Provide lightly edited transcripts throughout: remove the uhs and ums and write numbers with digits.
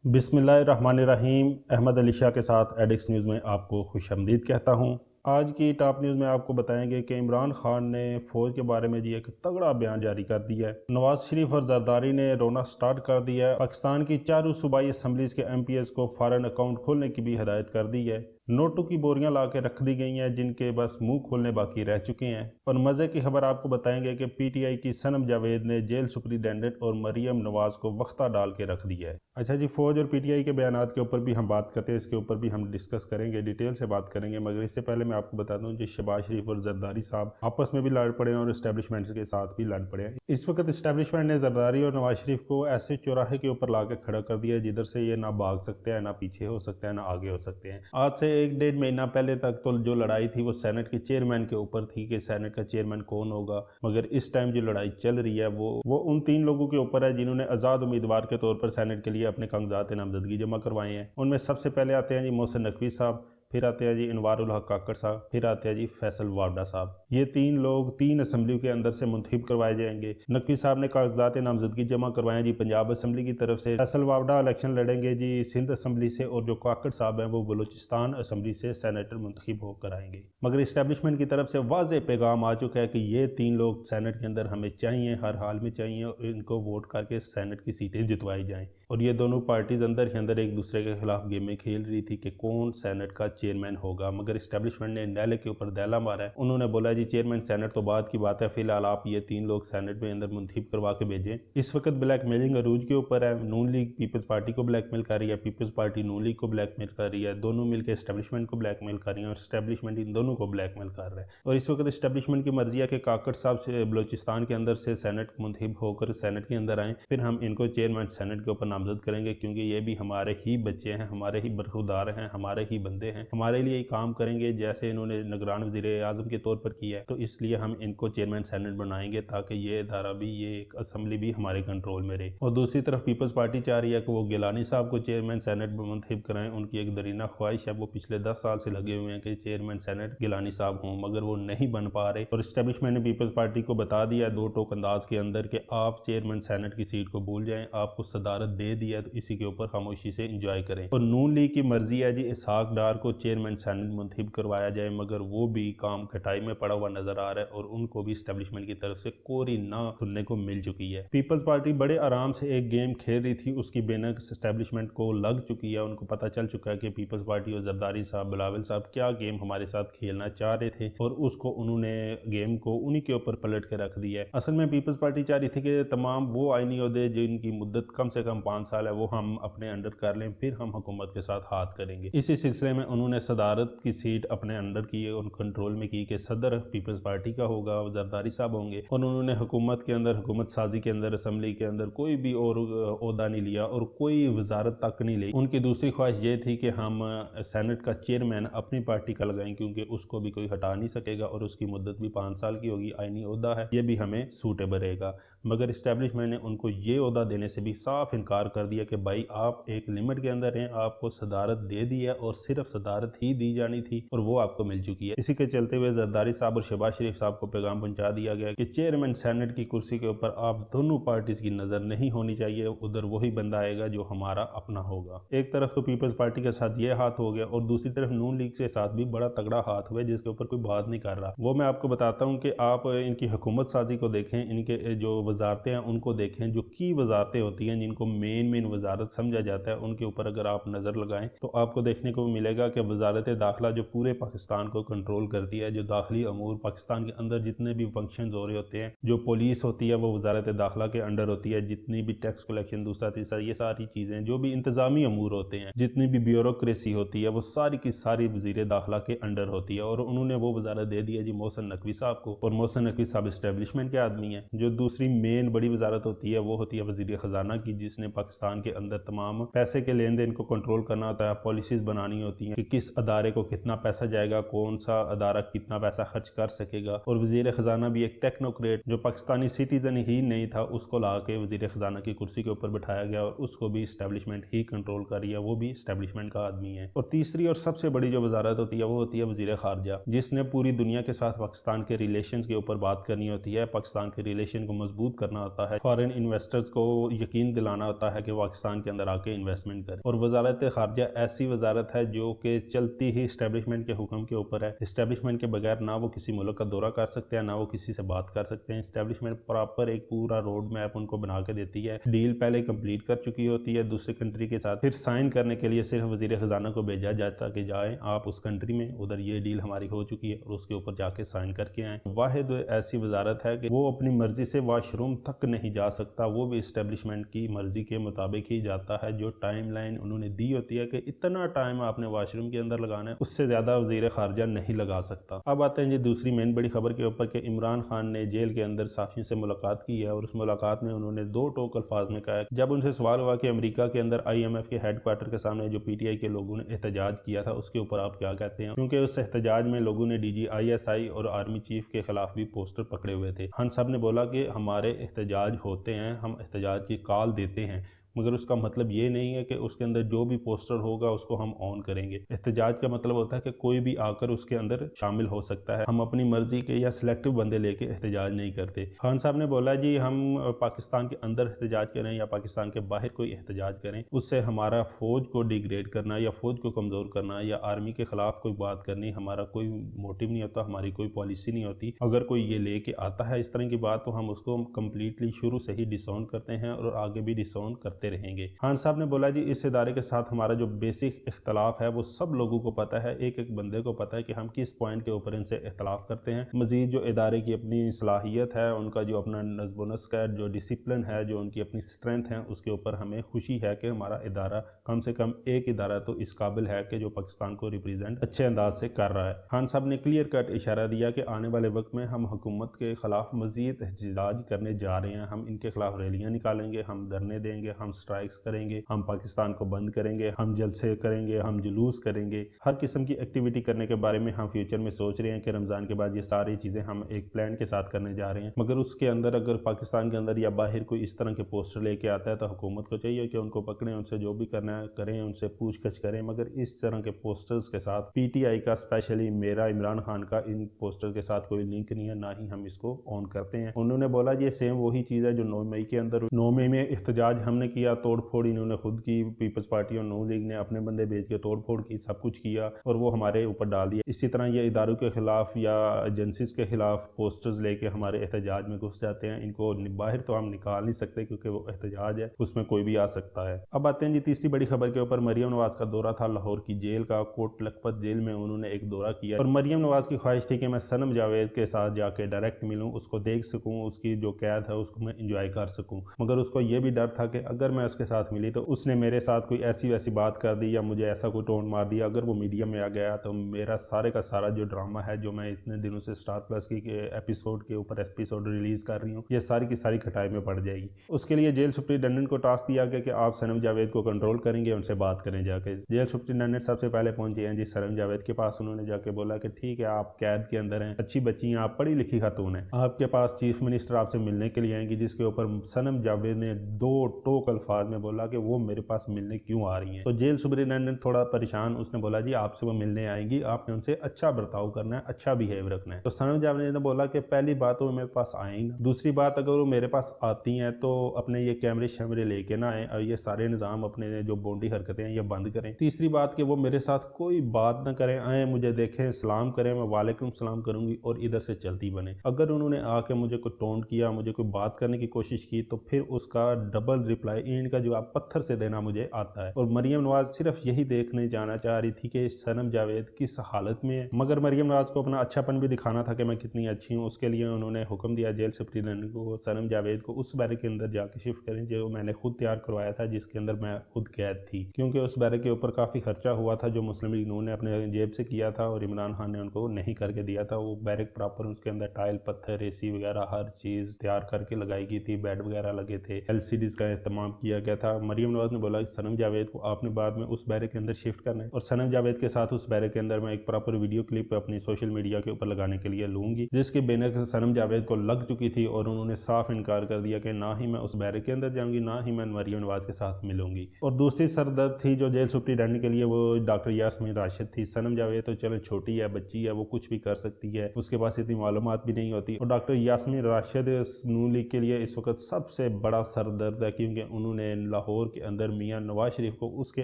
बिस्मिल्लाहिर्रहमानिर्रहीम। अहमद अली शाह के साथ एडिक्स न्यूज़ में आपको खुशामदीद कहता हूँ। आज की टॉप न्यूज़ में आपको बताएंगे कि इमरान खान ने फ़ौज के बारे में जी एक तगड़ा बयान जारी कर दिया है। नवाज शरीफ और जरदारी ने रोना स्टार्ट कर दिया है। पाकिस्तान की चारों सूबाई असम्बलीज़ के MPs को फ़ौरन अकाउंट खोलने की भी हिदायत कर दी है। नोटों की बोरियां ला के रख दी गई हैं जिनके बस मुंह खोलने बाकी रह चुके हैं। और मज़े की खबर आपको बताएंगे कि PTI की सनम जावेद ने जेल सुपरिटेंडेंट और मरियम नवाज को वक्ता डाल के रख दिया है। अच्छा जी, फ़ौज और PTI के बयानात के ऊपर भी हम बात करते हैं, इसके ऊपर भी हम डिस्कस करेंगे, डिटेल से बात करेंगे। मगर इससे पहले मैं आपको बता दूं, जी शहबाज शरीफ और जरदारी साहब आपस में भी लड़ पड़े हैं और इस्टेब्लिशमेंट के साथ भी लड़ पड़े हैं। इस वक्त इस्टेब्लिशमेंट ने जरदारी और नवाज शरीफ को ऐसे चौराहे के ऊपर ला के खड़ा कर दिया है जिधर से ये ना भाग सकते हैं, ना पीछे हो सकते हैं, ना आगे हो सकते हैं। आज से 1-1.5 महीना पहले तक तो जो लड़ाई थी वो सेनेट के चेयरमैन के ऊपर थी कि सेनेट का चेयरमैन कौन होगा। मगर इस टाइम जो लड़ाई चल रही है वो उन 3 लोगों के ऊपर है जिन्होंने आज़ाद उम्मीदवार के तौर पर सेनेट के लिए अपने कागजात नामजदगी जमा करवाए हैं। उनमें सबसे पहले आते हैं जी मोहसिन नकवी साहब, फिर आते हैं जी अनवारुल हक काकड़ साहब, फिर आते हैं जी फैसल वावडा साहब। ये 3 लोग 3 असम्बली के अंदर से मुंतखब करवाए जाएंगे। नकवी साहब ने कागजात नामजदगी जमा करवाए जी पंजाब असम्बली की तरफ से। फैसल वावडा इलेक्शन लड़ेंगे जी सिंध असम्बली से, और जो काकड़ साहब हैं वो बलूचिस्तान असम्बली से सेनेटर मुंतखब होकर आएंगे। मगर इस्टेब्लिशमेंट की तरफ से वाज़ेह पैगाम आ चुका है कि ये 3 लोग सेनेट के अंदर हमें चाहिए, हर हाल में चाहिए, और इनको वोट करके सेनेट की सीटें जितवाई जाएँ। और ये दोनों पार्टीज अंदर ही अंदर एक दूसरे के खिलाफ गेमें खेल रही थी कि कौन सेनेट का चेयरमैन होगा। मगर इस्टेब्लिशमेंट ने नैले के ऊपर दैला मारा है। उन्होंने बोला जी चेयरमैन सेनेट तो बाद की बात है, फिलहाल आप ये 3 लोग सेनेट में अंदर मुंतखब करवा के भेजें। इस वक्त ब्लैकमेलिंग अरूज के ऊपर है। नून लीग पीपल्स पार्टी को ब्लैकमेल कर रही है, पीपल्स पार्टी नून लीग को ब्लैकमेल कर रही है, दोनों मिलकर इस्टेब्लिशमेंट को ब्लैकमेल कर रही है और इस्टेब्लिशमेंट इन दोनों को ब्लैकमेल कर रहा है। और इस वक्त इस्टेब्लिशमेंट की मर्जी है कि काकड़ साहब से बलूचिस्तान के अंदर से सेनेट मुंतखब होकर सेनेट के अंदर आएँ, फिर हम इनको चेयरमैन सेनेट के ऊपर नामजद करेंगे, क्योंकि ये भी हमारे ही बच्चे हैं, हमारे ही बरखुरदार हैं, हमारे ही बंदे हैं, हमारे लिए काम करेंगे जैसे इन्होंने निगरान वज़ीर आज़म के तौर पर किया है। तो इसलिए हम इनको चेयरमैन सेनेट बनाएंगे ताकि ये इदारा भी, ये एक असम्बली भी हमारे कंट्रोल में रहे। और दूसरी तरफ पीपल्स पार्टी चाह रही है कि वो गिलानी साहब को चेयरमैन सेनेट में मुंतखब कराएं। उनकी एक दरीना ख्वाहिश है, वो पिछले 10 साल से लगे हुए हैं कि चेयरमैन सेनेट गिलानी साहब हों, मगर वो नहीं बन पा रहे। और इस्टेब्लिशमेंट ने पीपल्स पार्टी को बता दिया 2 टोक अंदाज के अंदर कि आप चेयरमैन सेनेट की सीट को भूल जाएं, आपको सदारत दे दिया है, तो इसी के ऊपर खामोशी से इंजॉय करें। और नून लीग की मर्जी है जी इसहाक डार को चेयरमैन सेनेट मुंतखब करवाया जाए, मगर वो भी काम खटाई में पड़ा हुआ नजर आ रहा है और उनको भी इस्टेब्लिशमेंट की तरफ से कोरी ना सुनने को मिल चुकी है। पीपल्स पार्टी बड़े आराम से एक गेम खेल रही थी, उसकी बेनक इस्टेब्लिशमेंट को लग चुकी है। उनको पता चल चुका है कि पीपल्स पार्टी और जरदारी साहब, बिलावल साहब क्या गेम हमारे साथ खेलना चाह रहे थे, और उसको उन्होंने गेम को उन्हीं के ऊपर पलट के रख दिया है। असल में पीपल्स पार्टी चाह रही थी कि तमाम वो आईनी ओहदे जिनकी मुद्दत कम से कम 5 साल है वो हम अपने अंडर कर लें, फिर हम हुकूमत के साथ हाथ करेंगे। इसी सिलसिले में उन्होंने सदारत की सीट अपने अंडर की, उन कंट्रोल में की कि सदर पीपल्स पार्टी का होगा, जरदारी साहब होंगे। और उन्होंने हुकूमत के अंदर, हुकूमत साजी के अंदर, असम्बली के अंदर कोई भी और ओहदा नहीं लिया और कोई वजारत तक नहीं ली। उनकी दूसरी ख्वाहिश ये थी कि हम सेनेट का चेयरमैन अपनी पार्टी का लगाएं, क्योंकि उसको भी कोई हटा नहीं सकेगा और उसकी मुद्दत भी 5 साल की होगी, आईनी ओहदा है, ये भी हमें सूटेबल रहेगा। मगर इस्टेब्लिशमेंट ने उनको ये ओहदा देने से भी साफ इनकार कर दिया कि भाई आप एक लिमिट के अंदर हैं, आपको सदारत दे दी है और सिर्फ सदारत ही दी जानी थी और वो आपको मिल चुकी है। इसी के चलते हुए जरदारी साहब और शहबाज शरीफ साहब को पैगाम पहुंचा दिया गया कि चेयरमैन सेनेट की कुर्सी के ऊपर आप दोनों पार्टीज की नजर नहीं होनी चाहिए, उधर वही बंदा आएगा जो हमारा अपना होगा। एक तरफ तो पीपल्स पार्टी के साथ ये हाथ हो गया और दूसरी तरफ नून लीग के साथ भी बड़ा तगड़ा हाथ हुआ जिसके ऊपर कोई बात नहीं कर रहा। वो मैं आपको बताता हूँ कि आप इनकी हुकूमत साजी को देखें, इनके जो वजारतें हैं उनको देखें, जो की वजारतें होती हैं जिनको मेन वजारत समझा जाता है, उनके ऊपर अगर आप नज़र लगाएं तो आपको देखने को मिलेगा कि वजारत दाखिला जो पूरे पाकिस्तान को कंट्रोल करती है, जो दाखिली अमूर पाकिस्तान के अंदर जितने भी फंक्शन हो रहे होते हैं, जो पुलिस होती है वो वजारत दाखिला के अंडर होती है, जितनी भी टैक्स कलेक्शन, दूसरा तीसरा, ये सारी चीज़ें, जो भी इंतजामी अमूर होते हैं, जितनी भी ब्यूरोक्रेसी होती है, वो सारी की सारी वजीर दाखिला के अंडर होती है। और उन्होंने वो वजारत दे दी है जी मोहसिन नकवी साहब को, और मोहसिन नकवी साहब इस्टेब्लिशमेंट के आदमी हैं। जो दूसरी मेन बड़ी वजारत होती है वो होती है वजीर खजाना की, जिसने पाकिस्तान के अंदर तमाम पैसे के लेन देन को कंट्रोल करना होता है, पॉलिसीज बनानी होती हैं कि किस अदारे को कितना पैसा जाएगा, कौन सा अदारा कितना पैसा खर्च कर सकेगा। और वजीर खजाना भी एक टेक्नोक्रेट जो पाकिस्तानी सिटीजन ही नहीं था, उसको ला के वजीर खजाना की कुर्सी के ऊपर बिठाया गया और उसको भी इस्टेब्लिशमेंट ही कंट्रोल कर रही है, वो भी इस्टेब्लिशमेंट का आदमी है। और तीसरी और सबसे बड़ी जो वजारत होती है वो होती है वजीर खारजा, जिसने पूरी दुनिया के साथ पाकिस्तान के रिलेशन के ऊपर बात करनी होती है, पाकिस्तान के रिलेशन को मजबूत मजबूत करना होता है, फॉरेन इन्वेस्टर्स को यकीन दिलाना होता है कि पाकिस्तान के अंदर आके इन्वेस्टमेंट करें। और वजारत खारजा ऐसी वजारत है जो कि चलती ही इस्टेब्लिशमेंट के हुक्म के ऊपर है। इस्टेब्लिशमेंट के बगैर ना वो किसी मुल्क का दौरा कर सकते हैं, ना वो किसी से बात कर सकते हैं। इस्टेब्लिशमेंट प्रॉपर एक पूरा रोड मैप उनको बना के देती है। डील पहले कंप्लीट कर चुकी होती है दूसरी कंट्री के साथ, फिर साइन करने के लिए सिर्फ वजीर खजाना को भेजा जाता कि जाएं आप उस कंट्री में, उधर ये डील हमारी हो चुकी है, और उसके ऊपर जाके साइन करके आए। वाहिद ऐसी वजारत है कि वो अपनी मर्जी से वाशरूम तक नहीं जा सकता, वो भी इस्टेब्लिशमेंट की मर्जी के मुताबिक ही जाता है। जो टाइम लाइन उन्होंने दी होती है कि इतना टाइम आपने वाशरूम के अंदर लगाना है, उससे ज्यादा वजीर खारजा नहीं लगा सकता। अब आते हैं जी दूसरी मेन बड़ी खबर के ऊपर कि इमरान खान ने जेल के अंदर साफियों से मुलाकात की है, और उस मुलाकात में उन्होंने दो टोक अल्फाज में कहा। जब उनसे सवाल हुआ कि अमेरिका के अंदर IMF के हेडक्वार्टर के सामने जो PTI के लोगों ने एहतजाज किया था, उसके ऊपर आप क्या कहते हैं, क्योंकि उस एहतजाज में लोगों ने DG ISI और आर्मी चीफ के खिलाफ भी पोस्टर पकड़े हुए थे। खान साहब ने बोला कि हमारे एहतजाज होते हैं, हम एहतजाज की कॉल देते हैं, मगर उसका मतलब ये नहीं है कि उसके अंदर जो भी पोस्टर होगा उसको हम ऑन करेंगे। एहतजाज का मतलब होता है कि कोई भी आकर उसके अंदर शामिल हो सकता है। हम अपनी मर्जी के या सिलेक्टिव बंदे लेके एहतजाज नहीं करते। खान साहब ने बोला जी हम पाकिस्तान के अंदर एहतजाज करें या पाकिस्तान के बाहर कोई एहतजाज करें, उससे हमारा फौज को डिग्रेड करना या फौज को कमज़ोर करना या आर्मी के खिलाफ कोई बात करनी हमारा कोई मोटिव नहीं होता, हमारी कोई पॉलिसी नहीं होती। अगर कोई ये लेके आता है इस तरह की बात, तो हम उसको कम्प्लीटली शुरू से ही डिसऑन करते हैं और आगे भी डिसऑन करते रहेंगे। खान साहब ने बोला जी इस इदारे के साथ हमारा जो बेसिक इख्तलाफ है वो सब लोगों को पता है, एक एक बंदे को पता है कि हम किस पॉइंट के ऊपर इनसे इख्तलाफ करते हैं। मजीद जो इदारे की अपनी सलाहियत है, उनका जो अपना नज़्म नस्क है, जो डिसिप्लिन है, जो उनकी अपनी स्ट्रेंथ है, उसके ऊपर हमें खुशी है कि हमारा इदारा कम से कम एक इदारा तो इस काबिल है कि जो पाकिस्तान को रिप्रेजेंट अच्छे अंदाज से कर रहा है। खान साहब ने क्लियर कट इशारा दिया कि आने वाले वक्त में हम हुकूमत के खिलाफ मजीद एहतजाज करने जा रहे हैं, हम इनके खिलाफ रैलियाँ निकालेंगे, हम धरने देंगे, हम स्ट्राइक्स करेंगे, हम पाकिस्तान को बंद करेंगे, हम जलसे करेंगे, हम जुलूस करेंगे। हर किस्म की एक्टिविटी करने के बारे में हम फ्यूचर में सोच रहे हैं कि रमज़ान के बाद ये सारी चीज़ें हम एक प्लान के साथ करने जा रहे हैं। मगर उसके अंदर अगर पाकिस्तान के अंदर या बाहर कोई इस तरह के पोस्टर लेके आता है तो हुकूमत को चाहिए कि उनको पकड़ें, उनसे जो भी करना है करें, उनसे पूछताछ करें। मगर इस तरह के पोस्टर्स के साथ PTI का, स्पेशली मेरा इमरान खान का, इन पोस्टर के साथ कोई लिंक नहीं है, ना ही हम इसको ऑन करते हैं। उन्होंने बोला ये सेम वही चीज़ है जो 9 मई के अंदर, 9 मई में एहतजाज हमने किया, तोड़ फोड़ इन्होंने खुद की, पीपल्स पार्टी और नून लीग ने अपने बंदे भेज के तोड़ फोड़ की, सब कुछ किया और वो हमारे ऊपर डाल दिया। इसी तरह ये इदारों के खिलाफ या एजेंसीज के खिलाफ पोस्टर्स लेके हमारे एहतजाज में घुस जाते हैं। इनको बाहर तो हम निकाल नहीं सकते क्योंकि वो एहतजाज है, उसमें कोई भी आ सकता है। अब आते हैं जी तीसरी बड़ी खबर के ऊपर। मरियम नवाज का दौरा था लाहौर की जेल का। कोट लखपत जेल में उन्होंने एक दौरा किया और मरियम नवाज की ख्वाहिश थी कि मैं सनम जावेद के साथ जाके डायरेक्ट मिलूं, उसको देख सकूं, उसकी जो कैद है उसको मैं इंजॉय कर सकूं। मगर उसको ये भी डर था कि अगर मैं उसके साथ मिली तो उसने मेरे साथ कोई ऐसी वैसी बात कर दी या मुझे ऐसा कोई टोन मार दिया, अगर वो मीडिया में आ गया तो मेरा सारे का सारा जो ड्रामा है, जो मैं इतने दिनों से स्टार प्लस की एपिसोड के ऊपर एपिसोड रिलीज कर रही हूँ, ये सारी की सारी खटाई में पड़ जाएगी। उसके लिए जेल सुप्रिटेंडेंट को टास्क दिया गया कि आप सनम जावेद को कंट्रोल करेंगे, उनसे बात करें जाके। जेल सुप्रिटेंडेंट सबसे पहले पहुंचे हैं जी सनम जावेद के पास। उन्होंने जाके बोला कि ठीक है, आप कैद के अंदर हैं, अच्छी बच्ची हैं, आप पढ़ी लिखी खातून हैं, आपके पास चीफ मिनिस्टर आपसे मिलने के लिए आएंगी। जिसके ऊपर सनम जावेद ने दो टोक अल्फाज में बोला कि वो मेरे पास मिलने क्यों आ रही हैं। तो जेल सुप्रिटेंडेंट थोड़ा परेशान, उसने बोला जी आपसे वो मिलने आएंगी, आपने उनसे अच्छा बर्ताव करना है, अच्छा बिहेव रखना है। तो सनम जावेद ने बोला कि पहली बात वो मेरे पास आएंगी ना, दूसरी बात अगर वो मेरे पास आती हैं तो अपने ये कैमरे शैमरे लेके ना आए और ये सारे निज़ाम अपने जो बोंडी हरकतें हैं ये बंद करें। तीसरी बात कि वो मेरे साथ कोई बात ना करें, आए मुझे देखें, सलाम करें, मैं वालेकुम सलाम करूंगी और इधर से चलती बने। अगर उन्होंने आके मुझे कोई टोंट किया, मुझे कोई बात करने की कोशिश की, तो फिर उसका डबल रिप्लाई इनका जवाब पत्थर से देना मुझे आता है। और मरियम नवाज सिर्फ यही देखने जाना चाह रही थी कि सनम जावेद किस हालत में है। मगर मरियम नवाज को अपना अच्छापन भी दिखाना था कि मैं कितनी अच्छी हूँ। उसके लिए उन्होंने हुक्म दिया जेल सुप्रिटेंडेंट को, सनम जावेद को उस बैरक के अंदर जाके शिफ्ट करें जो मैंने खुद तैयार करवाया था, जिसके अंदर मैं खुद कैद थी। क्योंकि उस बैरक के ऊपर काफ़ी खर्चा हुआ था जो मुस्लिम लीग नून ने अपने जेब से किया था और इमरान खान ने उनको नहीं करके दिया था। वो बैरक प्रॉपर, उसके अंदर टाइल पत्थर, AC वगैरह हर चीज़ तैयार करके लगाई गई थी, बेड वगैरह लगे थे, LCDs का इस्तेमाल کیا گیا تھا۔ مریم نواز نے بولا کہ صنم جاوید کو آپ نے بعد میں اس بیرک کے اندر شفٹ کرنا ہے اور صنم جاوید کے ساتھ اس بیرک کے اندر میں ایک پراپر ویڈیو کلپ اپنی سوشل میڈیا کے اوپر لگانے کے لیے لوں گی، جس کے بینر صنم جاوید کو لگ چکی تھی اور انہوں نے صاف انکار کر دیا کہ نہ ہی میں اس بیرک کے اندر جاؤں گی، نہ ہی میں مریم نواز کے ساتھ ملوں گی۔ اور دوسری سردرد تھی جو جیل سپرنٹینڈنٹ کے لیے، وہ ڈاکٹر یاسمین راشد تھی۔ صنم جاوید تو چلو چھوٹی ہے، بچی ہے، وہ کچھ بھی کر سکتی ہے، اس کے پاس اتنی معلومات بھی نہیں ہوتی، اور ڈاکٹر یاسمین راشد نون لیگ کے لیے اس وقت سب سے بڑا سردرد ہے، کیونکہ انہوں نے لاہور کے اندر میاں نواز شریف کو اس کے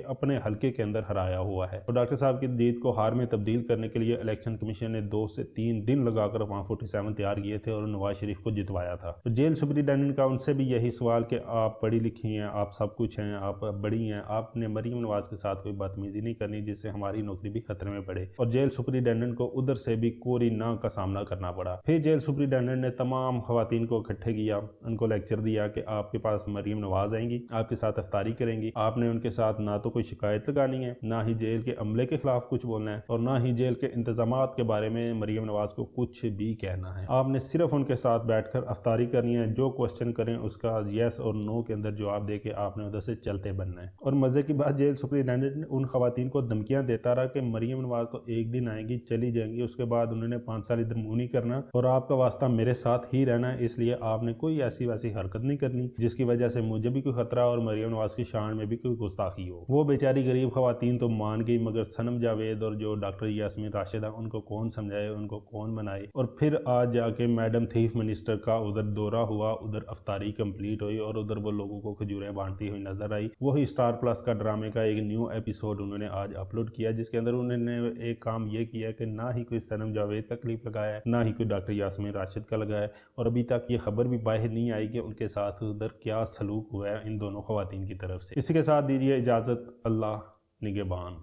اپنے حلقے کے اندر ہرایا ہوا ہے، اور ڈاکٹر صاحب کی جیت کو ہار میں تبدیل کرنے کے لیے الیکشن کمیشن نے 2 سے 3 دن لگا کر 147 تیار کیے تھے اور نواز شریف کو جتوایا تھا۔ تو جیل سپرنٹینڈنٹ کا ان سے بھی یہی سوال کہ آپ پڑھی لکھی ہیں، آپ سب کچھ ہیں، آپ بڑی ہیں، آپ نے مریم نواز کے ساتھ کوئی بدتمیزی نہیں کرنی جس سے ہماری نوکری بھی خطرے میں پڑے، اور جیل سپرنٹینڈنٹ کو ادھر سے بھی کوری نہ کا سامنا کرنا پڑا۔ پھر جیل سپرنٹینڈنٹ نے تمام خواتین کو اکٹھے کیا، ان کو لیکچر دیا کہ آپ کے پاس مریم نواز آئیں گی، آپ کے ساتھ افطاری کریں گی، آپ نے ان کے ساتھ نہ تو کوئی شکایت لگانی ہے، نہ ہی جیل کے عملے کے خلاف کچھ بولنا ہے، اور نہ ہی جیل کے انتظامات کے بارے میں مریم نواز کو کچھ بھی کہنا ہے۔ آپ نے صرف ان کے ساتھ بیٹھ کر افطاری کرنی ہے، جو کوسچن کریں اس کا یس اور نو کے اندر جواب دے کے آپ نے ادھر سے چلتے بننا ہے۔ اور مزے کی بات، جیل سپرنٹینڈنٹ نے ان خواتین کو دھمکیاں دیتا رہا کہ مریم نواز تو ایک دن آئیں گی، چلی جائیں گی، اس کے بعد انہوں نے 5 سال ادھر منہ نہیں کرنا اور آپ کا واسطہ میرے ساتھ ہی رہنا ہے، اس لیے آپ نے کوئی ایسی ویسی حرکت نہیں کرنی جس کی وجہ سے مجھے بھی کوئی خطرہ اور مریم نواز کی شان میں بھی کوئی گستاخی ہو۔ وہ بیچاری غریب خواتین تو مان گئی، مگر صنم جاوید اور جو ڈاکٹر یاسمین راشد ہیں ان کو کون سمجھائے، ان کو کون منائے۔ اور پھر آج جا کے میڈم تھیف منسٹر کا ادھر دورہ ہوا، ادھر افطاری کمپلیٹ ہوئی اور ادھر وہ لوگوں کو کھجوریں بانٹتی ہوئی نظر آئی۔ وہی اسٹار پلس کا ڈرامے کا ایک نیو ایپیسوڈ انہوں نے آج اپلوڈ کیا، جس کے اندر انہوں نے ایک کام یہ کیا کہ نہ ہی کوئی صنم جاوید کا کلپ لگایا ہے، نہ ہی کوئی ڈاکٹر یاسمین راشد کا لگایا ہے، اور ابھی تک یہ خبر بھی باہر نہیں آئی کہ ان کے ساتھ ادھر کیا سلوک ہوا ہے ان دونوں خواتین کی طرف سے۔ اسی کے ساتھ دیجیے اجازت، اللہ نگہبان۔